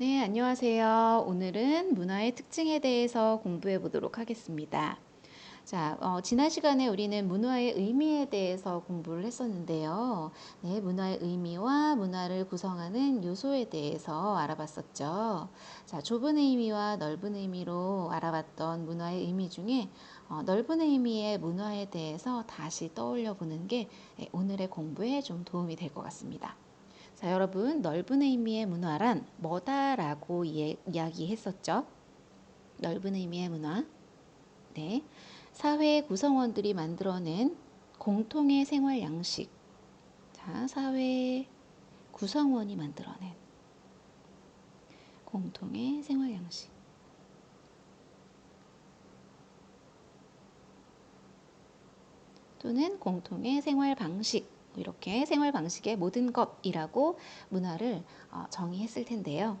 네, 안녕하세요. 오늘은 문화의 특징에 대해서 공부해 보도록 하겠습니다. 자, 지난 시간에 우리는 문화의 의미에 대해서 공부를 했었는데요. 네, 문화의 의미와 문화를 구성하는 요소에 대해서 알아봤었죠. 자, 좁은 의미와 넓은 의미로 알아봤던 문화의 의미 중에 넓은 의미의 문화에 대해서 다시 떠올려 보는 게 오늘의 공부에 좀 도움이 될 것 같습니다. 자, 여러분, 넓은 의미의 문화란 뭐다라고 이야기했었죠? 넓은 의미의 문화. 네. 사회 구성원들이 만들어낸 공통의 생활 양식. 자, 사회 구성원이 만들어낸 공통의 생활 양식. 또는 공통의 생활 방식. 이렇게 생활 방식의 모든 것이라고 문화를 정의했을 텐데요.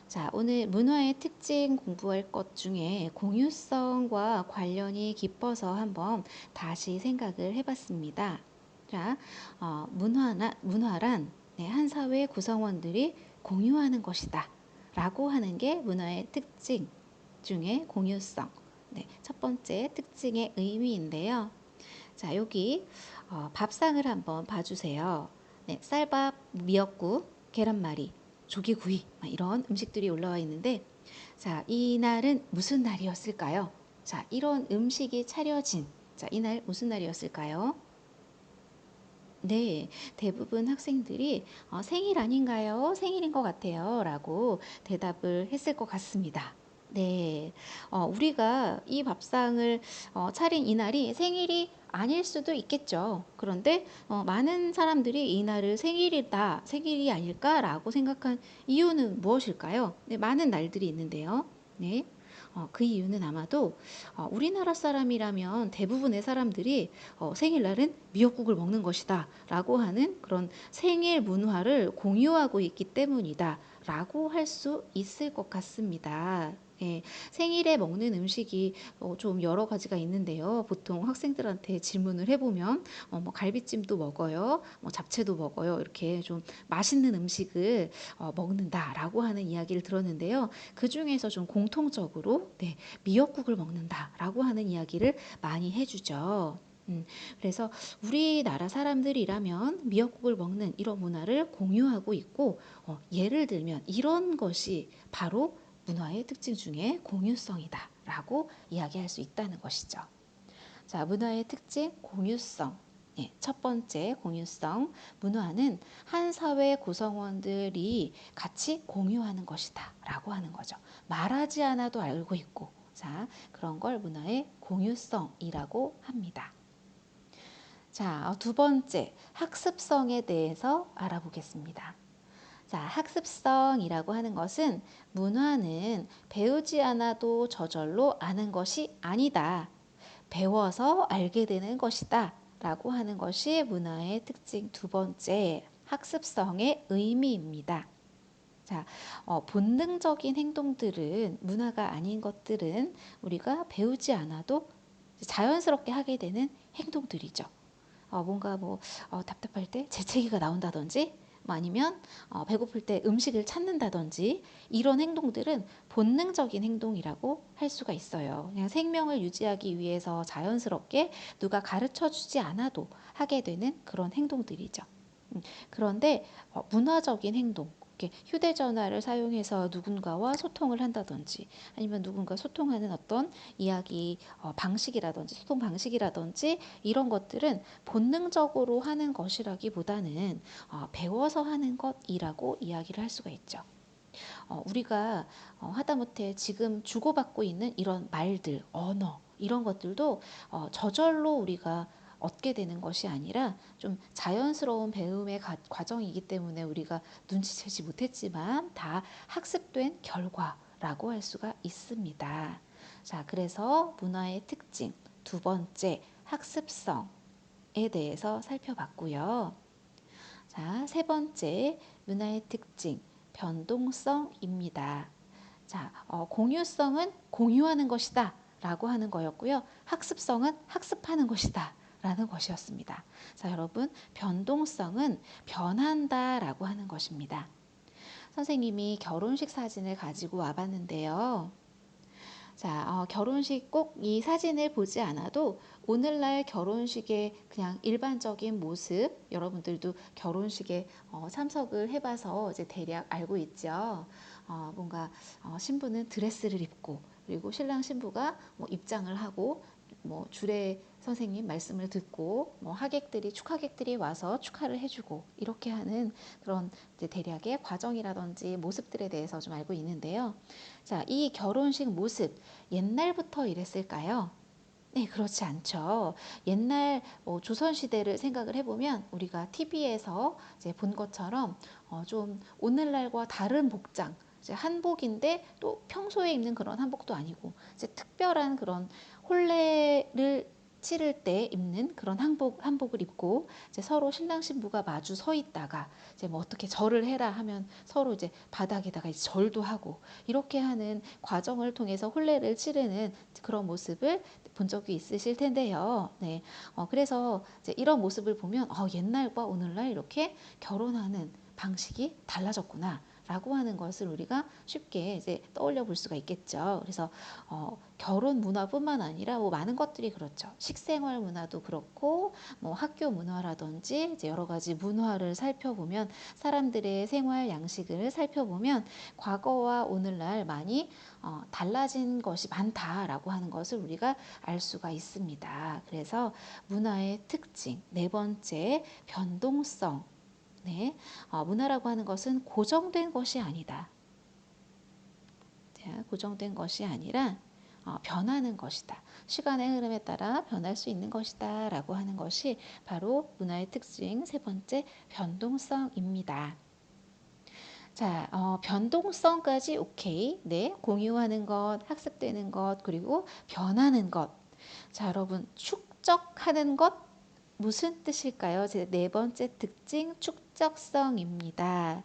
자, 오늘 문화의 특징 공부할 것 중에 공유성과 관련이 깊어서 한번 다시 생각을 해봤습니다. 자, 문화란 한 사회 구성원들이 공유하는 것이다 라고 하는 게 문화의 특징 중에 공유성. 네, 첫 번째 특징의 의미인데요. 자, 여기 밥상을 한번 봐주세요. 네, 쌀밥, 미역국, 계란말이, 조기구이 이런 음식들이 올라와 있는데, 자, 이날은 무슨 날이었을까요? 자, 이런 음식이 차려진, 자, 이날 무슨 날이었을까요? 네, 대부분 학생들이 생일 아닌가요? 생일인 것 같아요. 라고 대답을 했을 것 같습니다. 네, 우리가 이 밥상을 차린 이날이 생일이 아닐 수도 있겠죠. 그런데 많은 사람들이 이날을 생일이다, 생일이 아닐까라고 생각한 이유는 무엇일까요? 네, 많은 날들이 있는데요. 네, 그 이유는 아마도 우리나라 사람이라면 대부분의 사람들이 생일날은 미역국을 먹는 것이다 라고 하는 그런 생일 문화를 공유하고 있기 때문이다 라고 할 수 있을 것 같습니다. 예, 생일에 먹는 음식이 좀 여러 가지가 있는데요. 보통 학생들한테 질문을 해보면 뭐 갈비찜도 먹어요, 뭐 잡채도 먹어요. 이렇게 좀 맛있는 음식을 먹는다라고 하는 이야기를 들었는데요. 그 중에서 좀 공통적으로 네, 미역국을 먹는다라고 하는 이야기를 많이 해주죠. 그래서 우리나라 사람들이라면 미역국을 먹는 이런 문화를 공유하고 있고, 예를 들면 이런 것이 바로 문화의 특징 중에 공유성이다라고 이야기할 수 있다는 것이죠. 자, 문화의 특징 공유성. 네, 첫 번째 공유성. 문화는 한 사회 구성원들이 같이 공유하는 것이다 라고 하는 거죠. 말하지 않아도 알고 있고, 자, 그런 걸 문화의 공유성이라고 합니다. 자, 두 번째, 학습성에 대해서 알아보겠습니다. 자, 학습성이라고 하는 것은 문화는 배우지 않아도 저절로 아는 것이 아니다. 배워서 알게 되는 것이다. 라고 하는 것이 문화의 특징 두 번째, 학습성의 의미입니다. 자, 본능적인 행동들은 문화가 아닌 것들은 우리가 배우지 않아도 자연스럽게 하게 되는 행동들이죠. 뭔가 뭐 답답할 때 재채기가 나온다든지 뭐 아니면 배고플 때 음식을 찾는다든지 이런 행동들은 본능적인 행동이라고 할 수가 있어요. 그냥 생명을 유지하기 위해서 자연스럽게 누가 가르쳐 주지 않아도 하게 되는 그런 행동들이죠. 그런데 문화적인 행동, 휴대전화를 사용해서 누군가와 소통을 한다든지 아니면 누군가 소통하는 어떤 이야기 방식이라든지 소통 방식이라든지 이런 것들은 본능적으로 하는 것이라기보다는 배워서 하는 것이라고 이야기를 할 수가 있죠. 우리가 하다못해 지금 주고받고 있는 이런 말들, 언어 이런 것들도 저절로 우리가 얻게 되는 것이 아니라 좀 자연스러운 배움의 과정이기 때문에 우리가 눈치채지 못했지만 다 학습된 결과라고 할 수가 있습니다. 자, 그래서 문화의 특징 두 번째 학습성에 대해서 살펴봤고요. 자, 세 번째 문화의 특징 변동성입니다. 자, 공유성은 공유하는 것이다 라고 하는 거였고요. 학습성은 학습하는 것이다 라는 것이었습니다. 자, 여러분, 변동성은 변한다 라고 하는 것입니다. 선생님이 결혼식 사진을 가지고 와봤는데요. 자, 결혼식 꼭 이 사진을 보지 않아도 오늘날 결혼식의 그냥 일반적인 모습, 여러분들도 결혼식에 참석을 해봐서 이제 대략 알고 있죠. 뭔가 신부는 드레스를 입고, 그리고 신랑 신부가 뭐 입장을 하고, 뭐 주례 선생님 말씀을 듣고, 뭐 하객들이 축하객들이 와서 축하를 해주고, 이렇게 하는 그런 이제 대략의 과정이라든지 모습들에 대해서 좀 알고 있는데요. 자, 이 결혼식 모습 옛날부터 이랬을까요? 네, 그렇지 않죠. 옛날 조선시대를 생각을 해보면 우리가 TV에서 이제 본 것처럼 좀 오늘날과 다른 복장, 이제 한복인데 또 평소에 입는 그런 한복도 아니고 이제 특별한 그런 혼례를 치를 때 입는 그런 한복을 입고 이제 서로 신랑 신부가 마주 서 있다가 이제 뭐 어떻게 절을 해라 하면 서로 이제 바닥에다가 이제 절도 하고 이렇게 하는 과정을 통해서 혼례를 치르는 그런 모습을 본 적이 있으실 텐데요. 네, 그래서 이제 이런 모습을 보면 옛날과 오늘날 이렇게 결혼하는 방식이 달라졌구나. 라고 하는 것을 우리가 쉽게 이제 떠올려 볼 수가 있겠죠. 그래서 결혼 문화뿐만 아니라 뭐 많은 것들이 그렇죠. 식생활 문화도 그렇고 뭐 학교 문화라든지 이제 여러 가지 문화를 살펴보면 사람들의 생활 양식을 살펴보면 과거와 오늘날 많이 달라진 것이 많다라고 하는 것을 우리가 알 수가 있습니다. 그래서 문화의 특징, 네 번째, 변동성. 네, 문화라고 하는 것은 고정된 것이 아니다. 자, 고정된 것이 아니라 변하는 것이다. 시간의 흐름에 따라 변할 수 있는 것이다. 라고 하는 것이 바로 문화의 특징 세 번째, 변동성입니다. 자, 변동성까지 오케이. 네, 공유하는 것, 학습되는 것, 그리고 변하는 것. 자, 여러분, 축적하는 것 무슨 뜻일까요? 제 네 번째 특징, 축적성입니다.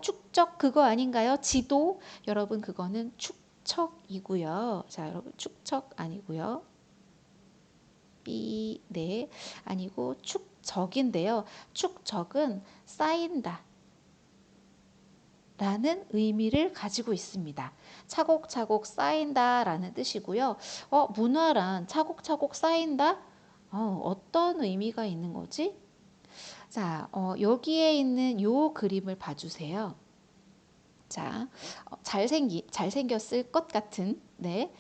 축적 그거 아닌가요? 지도? 여러분, 그거는 축척이고요. 자, 여러분, 축척 아니고요. 네, 아니고 축적인데요. 축적은 쌓인다. 라는 의미를 가지고 있습니다. 차곡차곡 쌓인다 라는 뜻이고요. 문화란 차곡차곡 쌓인다? 어떤 의미가 있는 거지? 자, 여기에 있는 요 그림을 봐주세요. 자, 잘생겼을 것 같은, 네,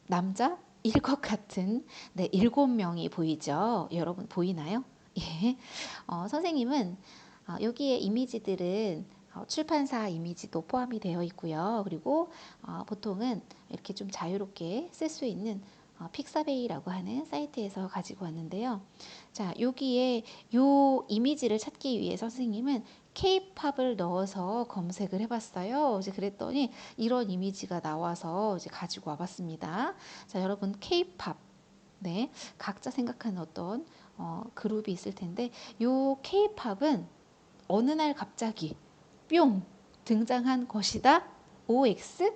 남자일 것 같은, 네, 7명이 보이죠? 여러분 보이나요? 예. 선생님은 여기에 이미지들은 출판사 이미지도 포함이 되어 있고요. 그리고 보통은 이렇게 좀 자유롭게 쓸 수 있는 픽사베이라고 하는 사이트에서 가지고 왔는데요. 자, 여기에 요 이미지를 찾기 위해 선생님은 K-팝을 넣어서 검색을 해봤어요. 이제 그랬더니 이런 이미지가 나와서 이제 가지고 와봤습니다. 자, 여러분 K-팝, 네, 각자 생각하는 어떤 그룹이 있을 텐데 요 K-팝은 어느 날 갑자기 뿅 등장한 것이다. OX?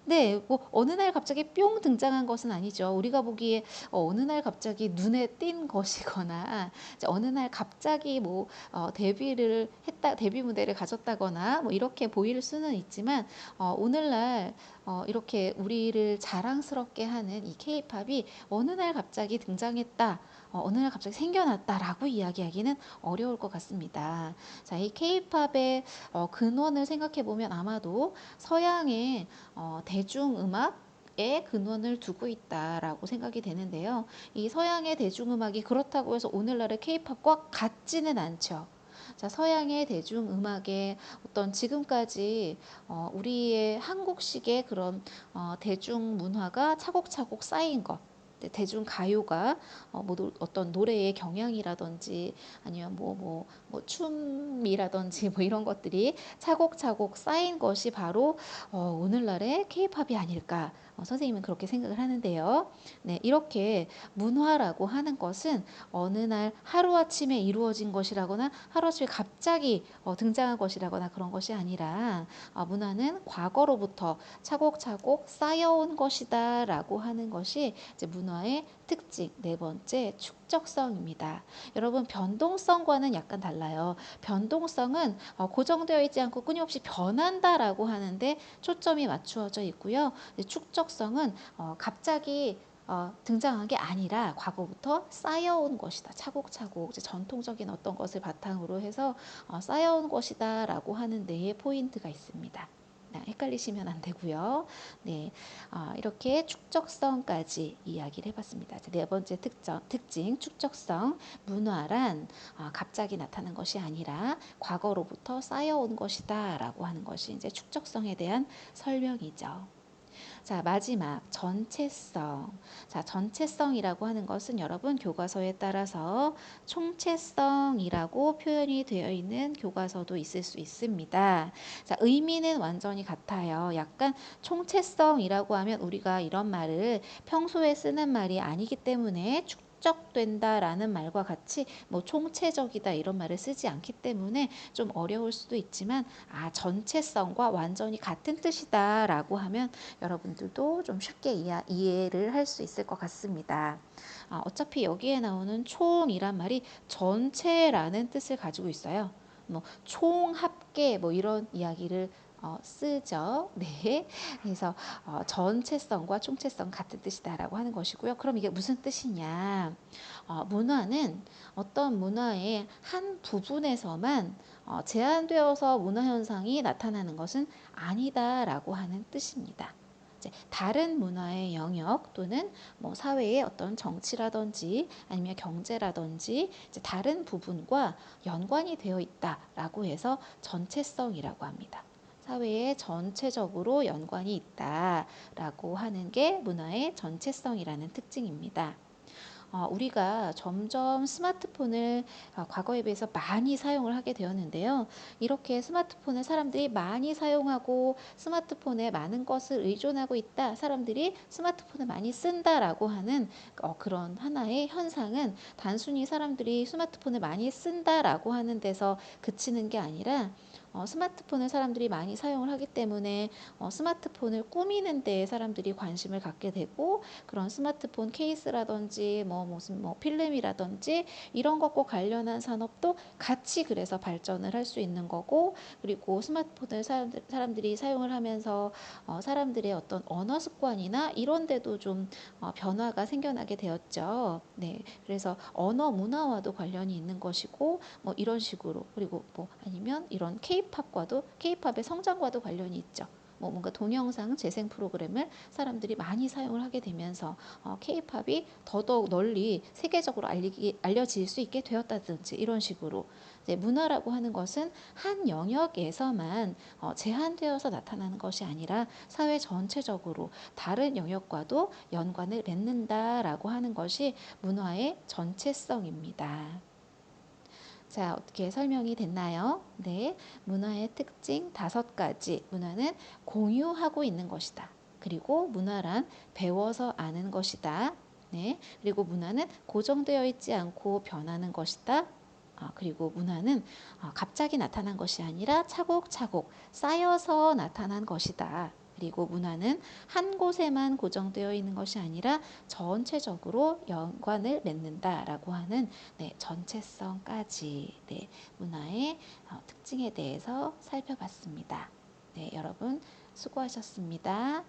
네, 뭐 어느 날 갑자기 뿅 등장한 것은 아니죠. 우리가 보기에 어느 날 갑자기 눈에 띈 것이거나 어느 날 갑자기 뭐 데뷔를 했다, 데뷔 무대를 가졌다거나 뭐 이렇게 보일 수는 있지만 오늘날 이렇게 우리를 자랑스럽게 하는 이 K-팝이 어느 날 갑자기 등장했다. 어느 날 갑자기 생겨났다라고 이야기하기는 어려울 것 같습니다. 자, 이 K-팝의 근원을 생각해 보면 아마도 서양의 대중음악의 근원을 두고 있다라고 생각이 되는데요. 이 서양의 대중음악이 그렇다고 해서 오늘날의 K-팝과 같지는 않죠. 자, 서양의 대중음악의 어떤 지금까지 우리의 한국식의 그런 대중문화가 차곡차곡 쌓인 것, 대중 가요가 뭐 어떤 노래의 경향이라든지 아니면 뭐 춤이라든지 뭐 이런 것들이 차곡차곡 쌓인 것이 바로 오늘날의 케이팝이 아닐까 선생님은 그렇게 생각을 하는데요. 네, 이렇게 문화라고 하는 것은 어느 날 하루아침에 이루어진 것이라거나 하루아침에 갑자기 등장한 것이라거나 그런 것이 아니라 문화는 과거로부터 차곡차곡 쌓여온 것이다 라고 하는 것이 이제 문화의 특징 네 번째 축적 축적성입니다. 여러분, 변동성과는 약간 달라요. 변동성은 고정되어 있지 않고 끊임없이 변한다라고 하는데 초점이 맞추어져 있고요. 축적성은 갑자기 등장한 게 아니라 과거부터 쌓여온 것이다. 차곡차곡 이제 전통적인 어떤 것을 바탕으로 해서 쌓여온 것이다라고 하는 데에 포인트가 있습니다. 헷갈리시면 안 되고요. 네, 이렇게 축적성까지 이야기를 해봤습니다. 네 번째 특징, 축적성. 문화란 갑자기 나타난 것이 아니라 과거로부터 쌓여온 것이다라고 하는 것이 이제 축적성에 대한 설명이죠. 자, 마지막 전체성. 자, 전체성이라고 하는 것은 여러분 교과서에 따라서 총체성이라고 표현이 되어 있는 교과서도 있을 수 있습니다. 자, 의미는 완전히 같아요. 약간 총체성이라고 하면 우리가 이런 말을 평소에 쓰는 말이 아니기 때문에 축적된다라는 말과 같이 뭐 총체적이다 이런 말을 쓰지 않기 때문에 좀 어려울 수도 있지만 전체성과 완전히 같은 뜻이다라고 하면 여러분들도 좀 쉽게 이해를 할 수 있을 것 같습니다. 어차피 여기에 나오는 총이란 말이 전체라는 뜻을 가지고 있어요. 뭐 총합계 뭐 이런 이야기를 쓰죠. 네. 그래서 전체성과 총체성 같은 뜻이다라고 하는 것이고요. 그럼 이게 무슨 뜻이냐? 문화는 어떤 문화의 한 부분에서만 제한되어서 문화 현상이 나타나는 것은 아니다라고 하는 뜻입니다. 다른 문화의 영역 또는 뭐 사회의 어떤 정치라든지 아니면 경제라든지 다른 부분과 연관이 되어 있다라고 해서 전체성이라고 합니다. 사회에 전체적으로 연관이 있다라고 하는 게 문화의 전체성이라는 특징입니다. 우리가 점점 스마트폰을 과거에 비해서 많이 사용을 하게 되었는데요. 이렇게 스마트폰을 사람들이 많이 사용하고 스마트폰에 많은 것을 의존하고 있다. 사람들이 스마트폰을 많이 쓴다라고 하는 그런 하나의 현상은 단순히 사람들이 스마트폰을 많이 쓴다라고 하는 데서 그치는 게 아니라 스마트폰을 사람들이 많이 사용을 하기 때문에 스마트폰을 꾸미는 데에 사람들이 관심을 갖게 되고 그런 스마트폰 케이스라든지 무슨 필름이라든지 이런 것과 관련한 산업도 같이 그래서 발전을 할 수 있는 거고 그리고 스마트폰을 사람들이 사용을 하면서 사람들의 어떤 언어 습관이나 이런 데도 좀 변화가 생겨나게 되었죠. 네, 그래서 언어 문화와도 관련이 있는 것이고 뭐 이런 식으로 그리고 뭐 아니면 이런 케이팝의 성장과도 관련이 있죠. 뭔가 동영상 재생 프로그램을 사람들이 많이 사용을 하게 되면서 케이팝이 더더욱 널리 세계적으로 알려질 수 있게 되었다든지 이런 식으로 이제 문화라고 하는 것은 한 영역에서만 제한되어서 나타나는 것이 아니라 사회 전체적으로 다른 영역과도 연관을 맺는다라고 하는 것이 문화의 전체성입니다. 자, 어떻게 설명이 됐나요? 네, 문화의 특징 5가지. 문화는 공유하고 있는 것이다. 그리고 문화란 배워서 아는 것이다. 네, 그리고 문화는 고정되어 있지 않고 변하는 것이다. 그리고 문화는 갑자기 나타난 것이 아니라 차곡차곡 쌓여서 나타난 것이다. 그리고 문화는 한 곳에만 고정되어 있는 것이 아니라 전체적으로 연관을 맺는다라고 하는 전체성까지 문화의 특징에 대해서 살펴봤습니다. 네, 여러분 수고하셨습니다.